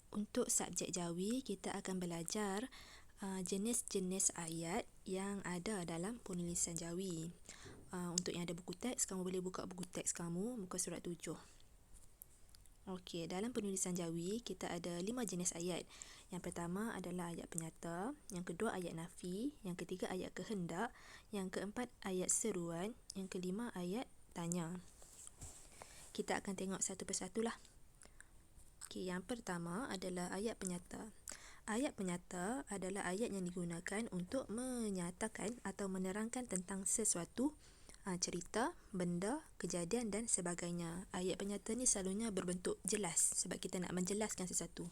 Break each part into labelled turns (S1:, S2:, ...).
S1: Untuk subjek Jawi, kita akan belajar jenis-jenis ayat yang ada dalam penulisan Jawi. Untuk yang ada buku teks, kamu boleh buka buku teks kamu, muka surat 7. Okey, dalam penulisan Jawi, kita ada 5 jenis ayat. Yang pertama adalah ayat penyata, yang kedua ayat nafi, yang ketiga ayat kehendak, yang keempat ayat seruan, yang kelima ayat tanya. Kita akan tengok satu persatu lah. Okey, yang pertama adalah ayat penyata. Ayat penyata adalah ayat yang digunakan untuk menyatakan atau menerangkan tentang sesuatu, cerita, benda, kejadian dan sebagainya. Ayat penyata ni selalunya berbentuk jelas sebab kita nak menjelaskan sesuatu.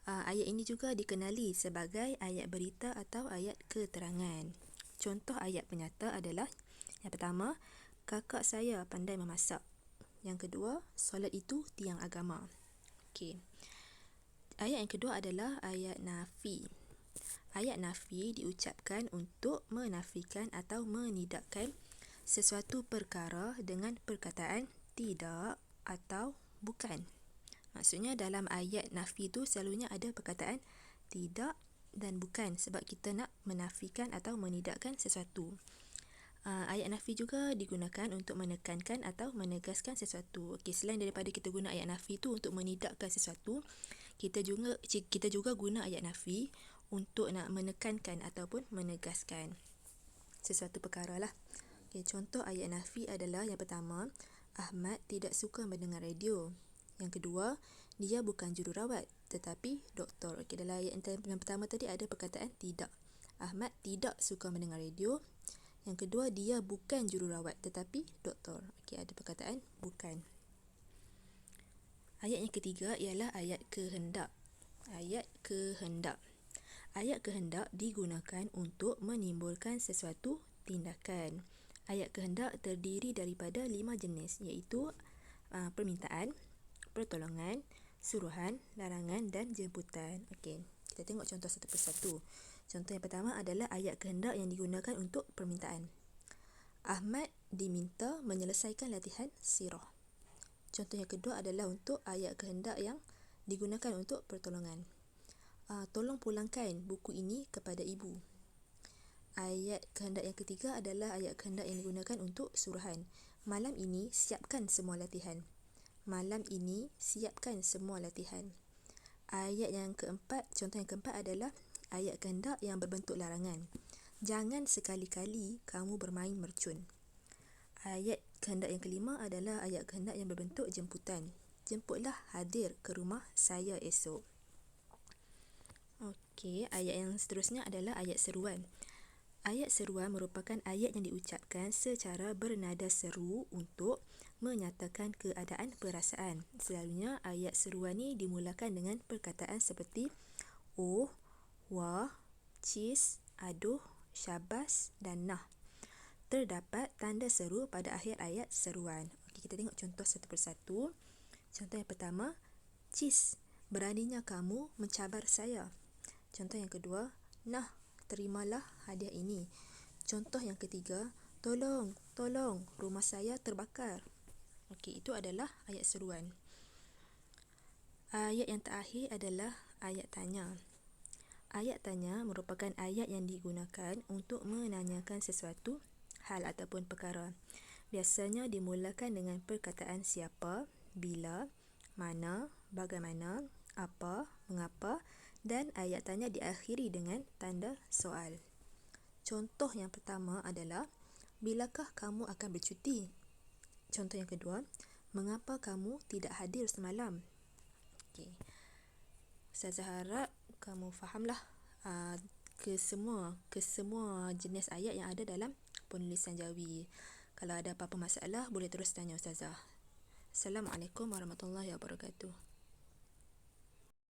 S1: Ayat ini juga dikenali sebagai ayat berita atau ayat keterangan. Contoh ayat penyata adalah yang pertama, kakak saya pandai memasak. Yang kedua, solat itu tiang agama. Okey. Ayat yang kedua adalah ayat nafi. Ayat nafi diucapkan untuk menafikan atau menidakkan sesuatu perkara dengan perkataan tidak atau bukan. Maksudnya dalam ayat nafi tu selalunya ada perkataan tidak dan bukan sebab kita nak menafikan atau menidakkan sesuatu. Ayat nafi juga digunakan untuk menekankan atau menegaskan sesuatu. Okey, selain daripada kita guna ayat nafi tu untuk menidakkan sesuatu, kita juga guna ayat nafi untuk nak menekankan ataupun menegaskan sesuatu perkara lah. Okay, contoh ayat nafi adalah yang pertama, Ahmad tidak suka mendengar radio. Yang kedua, dia bukan jururawat tetapi doktor. Okay, dalam ayat yang pertama tadi ada perkataan tidak. Ahmad tidak suka mendengar radio. Yang kedua, dia bukan jururawat tetapi doktor. Okay, ada perkataan bukan. Ayat yang ketiga ialah ayat kehendak. Ayat kehendak. Ayat kehendak digunakan untuk menimbulkan sesuatu tindakan. Ayat kehendak terdiri daripada 5 jenis iaitu permintaan, pertolongan, suruhan, larangan dan jemputan. Okey, kita tengok contoh satu persatu. Contoh yang pertama adalah ayat kehendak yang digunakan untuk permintaan. Ahmad diminta menyelesaikan latihan sirah. Contoh yang kedua adalah untuk ayat kehendak yang digunakan untuk pertolongan. Tolong pulangkan buku ini kepada ibu. Ayat kehendak yang ketiga adalah ayat kehendak yang digunakan untuk suruhan. Malam ini siapkan semua latihan. Malam ini siapkan semua latihan. Ayat yang keempat, contoh yang keempat adalah ayat kehendak yang berbentuk larangan. Jangan sekali-kali kamu bermain mercun. Ayat kehendak yang kelima adalah ayat kehendak yang berbentuk jemputan. Jemputlah hadir ke rumah saya esok. Okey, ayat yang seterusnya adalah ayat seruan. Ayat seruan merupakan ayat yang diucapkan secara bernada seru untuk menyatakan keadaan perasaan. Selalunya ayat seruan ni dimulakan dengan perkataan seperti oh, wah, cis, aduh, syabas dan nah. Terdapat tanda seru pada akhir ayat seruan. Okey, kita tengok contoh satu persatu. Contoh yang pertama, cis, beraninya kamu mencabar saya. Contoh yang kedua, nah, terimalah hadiah ini. Contoh yang ketiga, tolong, tolong, rumah saya terbakar. Okey, itu adalah ayat seruan. Ayat yang terakhir adalah ayat tanya. Ayat tanya merupakan ayat yang digunakan untuk menanyakan sesuatu, hal ataupun perkara. Biasanya dimulakan dengan perkataan siapa, bila, mana, bagaimana, apa, mengapa dan ayat tanya diakhiri dengan tanda soal. Contoh yang pertama adalah, bilakah kamu akan bercuti? Contoh yang kedua, mengapa kamu tidak hadir semalam? Okey. Ustazah harap kamu fahamlah ke semua jenis ayat yang ada dalam penulisan Jawi. Kalau ada apa-apa masalah, boleh terus tanya Ustazah. Assalamualaikum warahmatullahi wabarakatuh.